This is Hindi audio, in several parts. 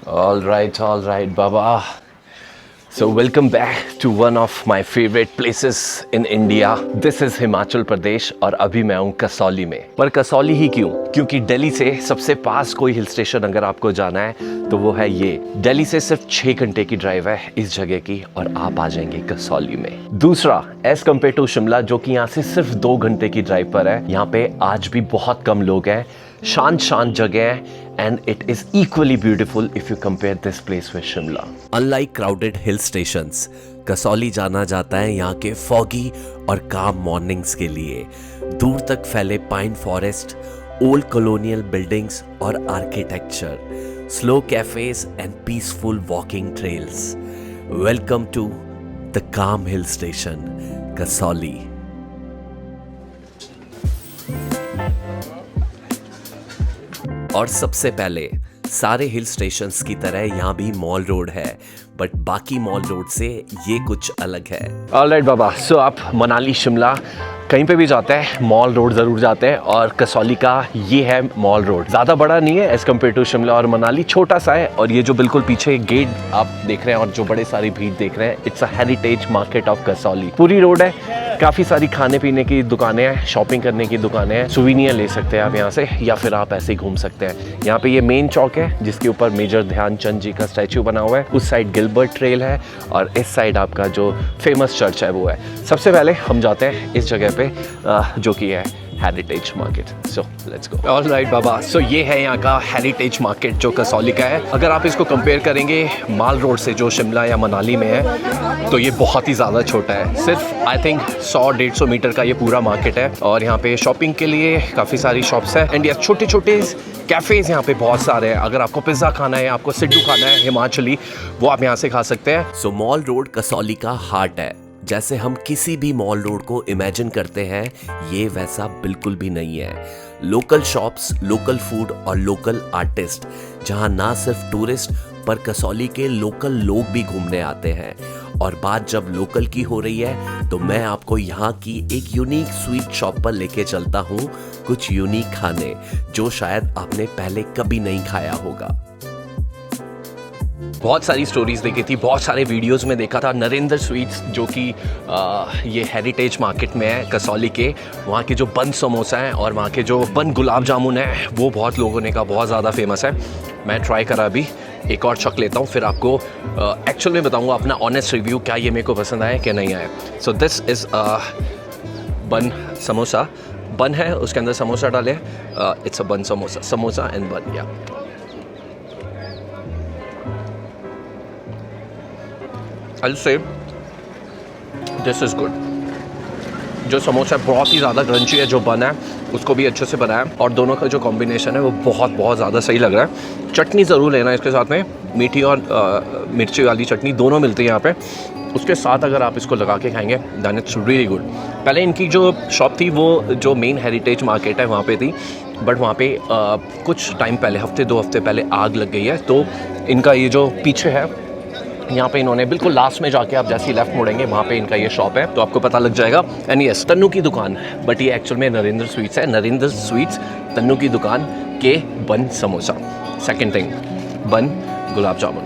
All right, Baba. So welcome back to one of my favorite places in India. This is Himachal Pradesh और अभी मैं हूँ कसौली में। पर कसौली ही क्यों? क्योंकि दिल्ली से सबसे पास कोई हिल स्टेशन अगर आपको जाना है तो वो है ये। दिल्ली से सिर्फ 6 घंटे की ड्राइव है इस जगह की और आप आ जाएंगे कसौली में। दूसरा, एज कम्पेयर टू शिमला जो कि यहाँ से सिर्फ 2 घंटे की ड्राइव पर है, यहाँ पे आज भी बहुत कम लोग हैं, शांत जगह है and it is equally beautiful if you compare this place with Shimla. Unlike crowded hill stations, Kasauli जाना जाता है यहाँ के फॉगी और काम मॉर्निंग्स के लिए। दूर तक फैले pine forest, old colonial buildings और architecture, slow cafes and peaceful walking trails. Welcome to the calm hill station, Kasauli. और सबसे पहले सारे हिल स्टेशंस की तरह यहाँ भी मॉल रोड है, बट बाकी मॉल रोड से ये कुछ अलग है। ऑलराइट बाबा, सो आप मनाली शिमला कहीं पे भी जाते हैं मॉल रोड ज़रूर जाते हैं और कसौली का ये है मॉल रोड। ज़्यादा बड़ा नहीं है एज कम्पेयर टू शिमला और मनाली, छोटा सा है। और ये जो बिल्कुल पीछे गेट आप देख रहे हैं और जो बड़े सारी भीड़ देख रहे हैं, it's a heritage market of Kasauli. पूरी रोड है, काफ़ी सारी खाने पीने की दुकानें हैं, शॉपिंग करने की दुकानें हैं, सुवीनियर ले सकते हैं आप यहाँ से, या फिर आप ऐसे ही घूम सकते हैं। यहाँ पे ये मेन चौक है जिसके ऊपर मेजर ध्यानचंद जी का स्टैचू बना हुआ है। उस साइड गिलबर्ट ट्रेल है और इस साइड आपका जो फेमस चर्च है वो है। सबसे पहले हम जाते हैं इस जगह पे जो कि है heritage market. So let's go. Alright बाबा, सो ये है यहाँ का हेरिटेज मार्केट जो कसौली का है। अगर आप इसको कंपेयर करेंगे माल रोड से जो शिमला या मनाली में है तो ये बहुत ही ज़्यादा छोटा है। सिर्फ आई थिंक 100-150 मीटर का ये पूरा मार्केट है और यहाँ पे शॉपिंग के लिए काफ़ी सारी शॉप्स है एंड ये छोटे छोटे कैफ़ेज़ यहाँ पे बहुत सारे हैं। अगर आपको पिज़्ज़ा खाना है, आपको सिड्डू खाना है हिमाचली, वो आप यहाँ से खा सकते हैं। सो मॉल रोड कसौली का हार्ट है। जैसे हम किसी भी मॉल रोड को इमेजिन करते हैं, ये वैसा बिल्कुल भी नहीं है। लोकल शॉप्स, लोकल फूड और लोकल आर्टिस्ट, जहां ना सिर्फ टूरिस्ट पर कसौली के लोकल लोग भी घूमने आते हैं। और बात जब लोकल की हो रही है तो मैं आपको यहाँ की एक यूनिक स्वीट शॉप पर लेके चलता हूँ, कुछ यूनिक खाने जो शायद आपने पहले कभी नहीं खाया होगा। बहुत सारी स्टोरीज देखी थी, बहुत सारे वीडियोस में देखा था। नरेंद्र स्वीट्स जो कि ये हेरिटेज मार्केट में है कसौली के, वहाँ के जो बन समोसा हैं और वहाँ के जो बन गुलाब जामुन है वो बहुत लोगों ने कहा बहुत ज़्यादा फेमस है। मैं ट्राई करा अभी, एक और चख लेता हूँ, फिर आपको एक्चुअल में बताऊँगा अपना ऑनेस्ट रिव्यू, क्या ये मेरे को पसंद आया क्या नहीं आया। सो दिस इज़ बन समोसा। बन है, उसके अंदर समोसा डाले, इट्स अ बन समोसा एंड बन। या I'll say this is good। जो समोसा बहुत ही ज़्यादा क्रंची है, जो बन है उसको भी अच्छे से बनाया और दोनों का जो कॉम्बिनेशन है वो बहुत ज़्यादा सही लग रहा है। चटनी ज़रूर लेना इसके साथ में, मीठी और मिर्ची वाली चटनी दोनों मिलती है यहाँ पे। उसके साथ अगर आप इसको लगा के खाएंगे दैन इट्स रियली गुड। पहले इनकी जो शॉप थी वो जो मेन हेरिटेज मार्केट है वहाँ पे थी, बट वहाँ पे कुछ टाइम पहले, हफ्ते 2 हफ्ते पहले आग लग गई है। तो इनका ये जो पीछे है यहाँ पे इन्होंने बिल्कुल लास्ट में जाके आप जैसे ही लेफ्ट मुड़ेंगे वहाँ पे इनका ये शॉप है, तो आपको पता लग जाएगा। एंड यस, तन्नू की दुकान, बट ये एक्चुअल में नरेंद्र स्वीट्स है। नरेंद्र स्वीट्स तन्नू की दुकान के बन समोसा। सेकंड थिंग, बन गुलाब जामुन।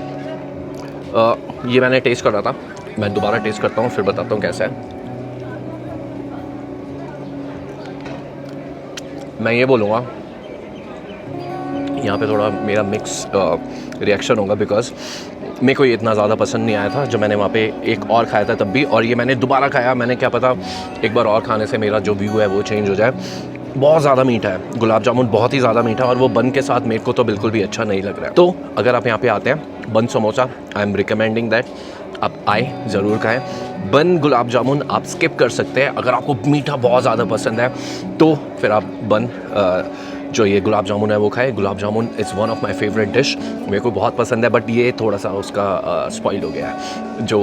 ये मैंने टेस्ट कर रहा था, मैं दोबारा टेस्ट करता हूँ फिर बताता हूँ कैसा है। मैं ये बोलूँगा यहाँ पे थोड़ा मेरा मिक्स रिएक्शन होगा, बिकॉज मेरे को ये इतना ज़्यादा पसंद नहीं आया था जो मैंने वहाँ पे एक और खाया था तब भी, और ये मैंने दोबारा खाया। मैंने क्या पता एक बार और खाने से मेरा जो व्यू है वो चेंज हो जाए। बहुत ज़्यादा मीठा है गुलाब जामुन, बहुत ही ज़्यादा मीठा, और वो बन के साथ मेरे को तो बिल्कुल भी अच्छा नहीं लग रहा है। तो अगर आप यहाँ पे आते हैं, बन samosa I am recommending that आप आए, ज़रूर खाएँ। बन गुलाब जामुन आप स्किप कर सकते हैं अगर आपको मीठा बहुत ज़्यादा पसंद है, तो फिर आप बन जो ये गुलाब जामुन है वो खाए। Gulab jamun is one of my favourite dish, मेरे को बहुत पसंद है, बट ये थोड़ा सा उसका स्पॉइल हो गया है। जो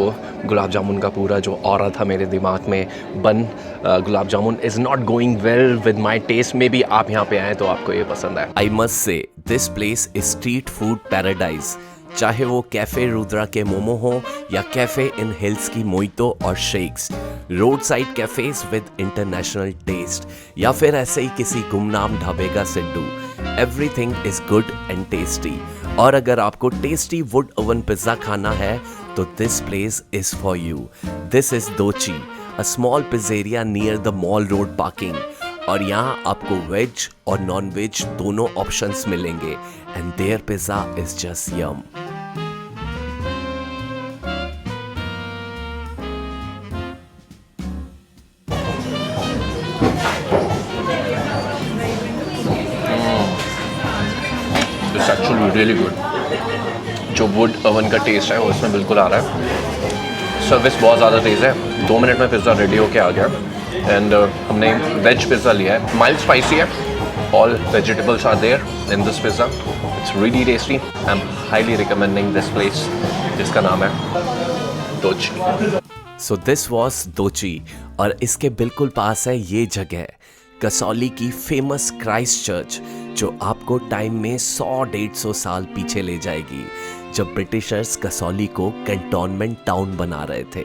गुलाब जामुन का पूरा जो ऑरा था मेरे दिमाग में, bun gulab jamun is not going well with my taste. Maybe आप यहाँ पे आएँ तो आपको ये पसंद है। I must say this place is street food paradise. चाहे वो कैफे रुद्रा के मोमो हो या कैफे इन हिल्स की मोइतो और shakes, roadside cafes with international taste, या फिर ऐसे ही किसी गुमनाम ढाबे का siddu, everything is good and tasty. और अगर आपको टेस्टी वुड ओवन पिज्जा खाना है तो this place is for you. This is दोची, a small pizzeria near the mall road parking. और यहाँ आपको वेज और नॉन वेज दोनों ऑप्शंस मिलेंगे and their pizza is just yum. It's actually really good. जो वुड ओवन का टेस्ट है वो इसमें बिल्कुल आ रहा है। सर्विस बहुत ज़्यादा तेज़ है, 2 मिनट में पिज़्ज़ा रेडी होके आ गया। एंड हमने वेज पिज़्ज़ा लिया है, माइल्ड स्पाइसी है, all vegetables are there in this pizza. It's really tasty. I am highly recommending this place जिसका नाम है दोची। सो दिस वॉज दोची और इसके बिल्कुल पास है ये जगह, कसौली की फेमस क्राइस्ट चर्च, जो आपको टाइम में 100-150 साल पीछे ले जाएगी, जब ब्रिटिशर्स कसौली को कैंटोनमेंट टाउन बना रहे थे।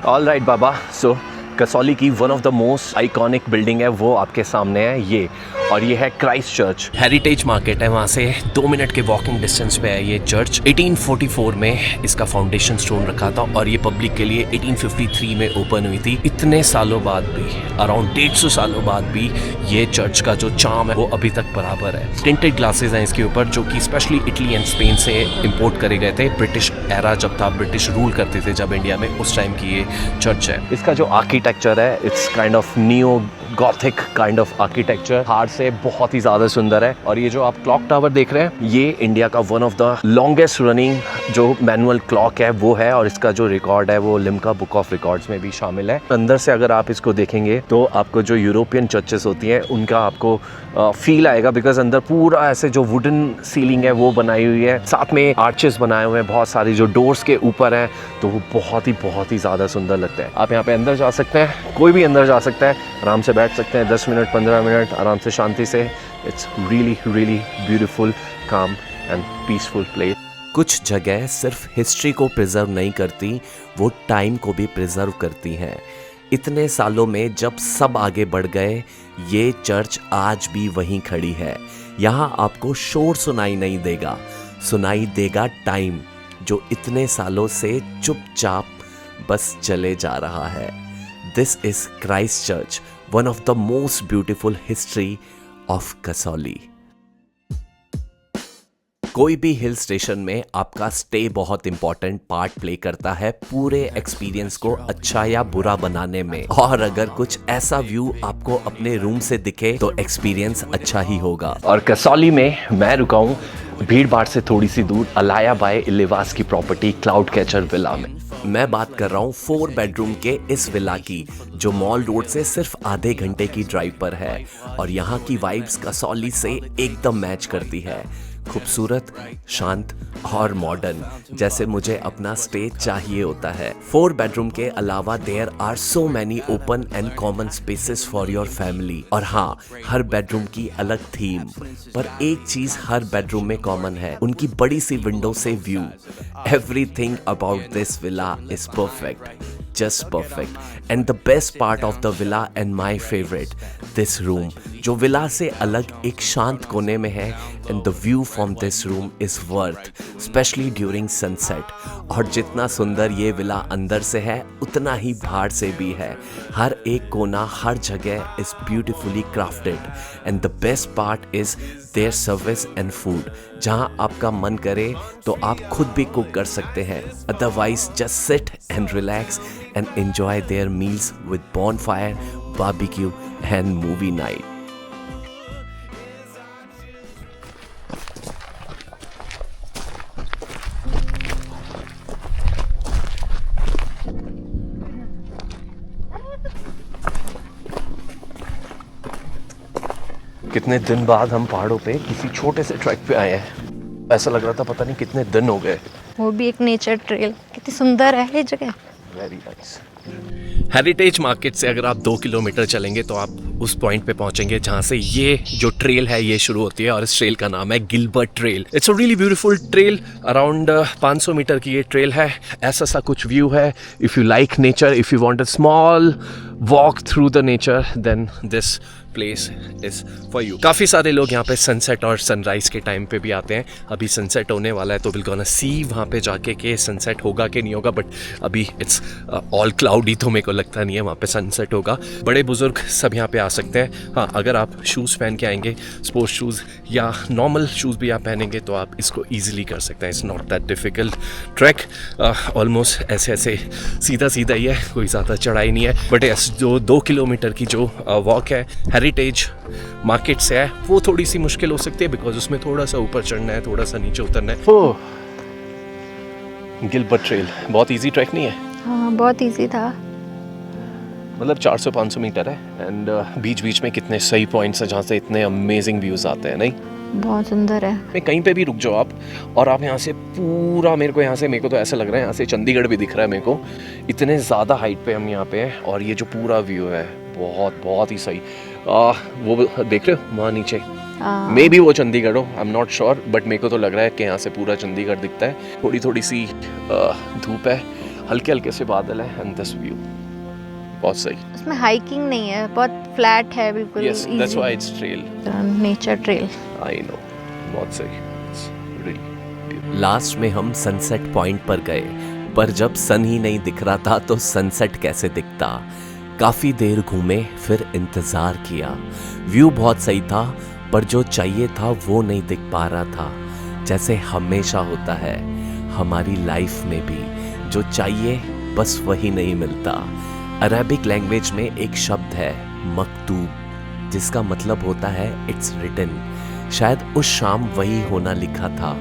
ऑल राइट बाबा, सो कसौली की one of the most iconic building है वो आपके सामने है ये, और ये है क्राइस्ट चर्च। हेरिटेज मार्केट है, वहाँ से 2 मिनट के वॉकिंग डिस्टेंस पे है ये चर्च। 1844 में इसका फाउंडेशन स्टोन रखा था और ये पब्लिक के लिए 1853 में ओपन हुई थी। इतने सालों बाद भी, अराउंड 150 सालों बाद भी, ये चर्च का जो चार्म है वो अभी तक बराबर है। टिंटेड ग्लासेस हैं इसके ऊपर, जो कि स्पेशली इटली एंड स्पेन से इम्पोर्ट करे गए थे। ब्रिटिश एरा जब था, ब्रिटिश रूल करते थे जब इंडिया में, उस टाइम की ये चर्च है। इसका जो आर्किटेक्चर है, it's kind of neo Gothic kind of architecture, hard से बहुत ही ज़्यादा सुंदर है। और ये जो आप क्लॉक टावर देख रहे हैं, ये इंडिया का one of the longest running जो मैनुअल क्लॉक है वो है, और इसका जो रिकॉर्ड है वो लिम्का बुक ऑफ रिकॉर्ड्स में भी शामिल है। अंदर से अगर आप इसको देखेंगे तो आपको जो यूरोपियन चर्चेस होती हैं उनका आपको फील आएगा, बिकॉज अंदर पूरा ऐसे जो वुडन सीलिंग है वो बनाई हुई है, साथ में आर्चेस बनाए हुए हैं बहुत सारी जो डोर्स के ऊपर हैं, तो वो बहुत ही ज़्यादा सुंदर लगता है। आप यहाँ पे अंदर जा सकते हैं, कोई भी अंदर जा सकता है, आराम से बैठ सकते हैं 10 मिनट 15 मिनट आराम से शांति से। इट्स रियली ब्यूटीफुल, काम एंड पीसफुल प्लेस। कुछ जगह सिर्फ हिस्ट्री को प्रिजर्व नहीं करती, वो टाइम को भी प्रिजर्व करती हैं। इतने सालों में जब सब आगे बढ़ गए, ये चर्च आज भी वहीं खड़ी है। यहाँ आपको शोर सुनाई नहीं देगा, सुनाई देगा टाइम, जो इतने सालों से चुपचाप बस चले जा रहा है। This is Christ church, one of the most beautiful history of Kasauli. कोई भी हिल स्टेशन में आपका स्टे बहुत इंपॉर्टेंट पार्ट प्ले करता है पूरे एक्सपीरियंस को अच्छा या बुरा बनाने में। और अगर कुछ ऐसा व्यू आपको अपने रूम से दिखे तो एक्सपीरियंस अच्छा ही होगा। और कसौली में मैं रुका हूँ भीड़ भाड़ से थोड़ी सी दूर, अलाया बाय इलिवास की प्रॉपर्टी क्लाउड कैचर विला में। मैं बात कर रहा हूँ 4 बेडरूम के इस विला की, जो मॉल रोड से सिर्फ आधे घंटे की ड्राइव पर है। और यहाँ की वाइब्स कसौली से एकदम मैच करती है, खूबसूरत, शांत और मॉडर्न, जैसे मुझे अपना स्टे चाहिए होता है। 4 बेडरूम के अलावा there are so many open and common spaces for your family. और हाँ, हर बेडरूम की अलग थीम, पर एक चीज हर बेडरूम में कॉमन है, उनकी बड़ी सी विंडो से view. Everything about this villa is perfect, just perfect. And the best part of the villa and my favorite, this room, जो विला से अलग एक शांत कोने में है, and the view from this room is worth, especially during sunset. और जितना सुंदर ये विला अंदर से है, उतना ही बाहर से भी है। हर एक कोना, हर जगह is beautifully crafted, and the best part is their service and food. जहाँ आपका मन करे तो आप खुद भी कुक कर सकते हैं, otherwise just sit and relax and enjoy their meals with bonfire, barbecue and movie night. कितने दिन बाद हम पहाड़ों पे किसी छोटे से ट्रैक पे आए हैं। ऐसा लग रहा था पता नहीं कितने दिन हो गए। वो भी एक नेचर ट्रेल, कितनी सुंदर है ये जगह। Very nice. हेरिटेज मार्केट से अगर आप 2 किलोमीटर चलेंगे तो आप उस पॉइंट पे पहुंचेंगे जहां से ये जो ट्रेल है ये शुरू होती है, और इस ट्रेल का नाम है Gilbert trail. It's a really beautiful trail, around 500 metre की ये ट्रेल है। ऐसा सा कुछ व्यू है। If you like nature, if you want a small walk through the nature, then this place is for you. काफ़ी सारे लोग यहाँ पे सनसेट और सनराइज के टाइम पे भी आते हैं। अभी सनसेट होने वाला है तो विल गोना सी वहाँ पे जाके कि सनसेट होगा कि नहीं होगा, बट अभी इट्स ऑल क्लाउडी तो मेरे को लगता नहीं है वहाँ पे सनसेट होगा। बड़े बुजुर्ग सब यहाँ पे आ सकते हैं। हाँ, अगर आप शूज़ पहन के आएंगे, स्पोर्ट्स शूज़ या नॉर्मल शूज़ भी आप पहनेंगे तो आप इसको ईजिली कर सकते हैं। It's not that difficult track, almost ऐसे ऐसे सीधा सीधा ही है, कोई ज़्यादा चढ़ाई नहीं है। बट यस, जो 2 किलोमीटर की जो वॉक है हेरिटेज मार्केट से है, वो थोड़ी सी मुश्किल हो सकती है बिकॉज उसमें थोड़ा सा ऊपर चढ़ना है, थोड़ा सा नीचे उतरना है। ओह, गिलबर्ट ट्रेल बहुत इजी ट्रैक नहीं है? हाँ, बहुत इजी था। मतलब 400-500 मीटर है एंड बीच बीच में कितने सही पॉइंट्स हैं जहाँ से इतने अमेजिंग व्यूज़ आते हैं। नहीं, बहुत सुंदर है। मैं कहीं पे भी रुक जाओ आप और आप यहाँ से पूरा, मेरे को तो ऐसा लग रहा है यहाँ से चंडीगढ़ भी दिख रहा है मेरे को, इतने ज़्यादा हाइट पे हम यहाँ पे हैं और ये जो पूरा व्यू है बहुत बहुत ही सही। वो देख रहे हो वहाँ नीचे, मे बी वो चंडीगढ़ हो, I am not sure, but मेरे को तो लग रहा है कि यहाँ से पूरा चंडीगढ़ दिखता है। थोड़ी थोड़ी सी धूप है, हल्के हल्के से बादल है एंड दिस व्यू बहुत सही। उसमें हाइकिंग नहीं है, बहुत फ्लैट है बिल्कुल। Yes, that's why it's trail, nature trail. I know, बहुत सही। It's really लास्ट में हम सनसेट पॉइंट पर गए, पर जब सन ही नहीं दिख रहा था तो सनसेट कैसे दिखता। काफ़ी देर घूमे, फिर इंतज़ार किया। व्यू बहुत सही था पर जो चाहिए था वो नहीं दिख पा रहा था। जैसे हमेशा होता है हमारी लाइफ में भी, जो चाहिए बस वही नहीं मिलता। अरेबिक लैंग्वेज में एक शब्द है मकतूब, जिसका मतलब होता है इट्स रिटन। शायद उस शाम वही होना लिखा था,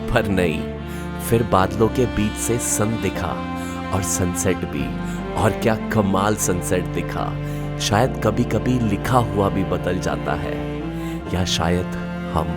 पर नहीं। फिर बादलों के बीच से सन दिखा और सनसेट भी, और क्या कमाल सनसेट दिखा। शायद कभी कभी लिखा हुआ भी बदल जाता है, या शायद हम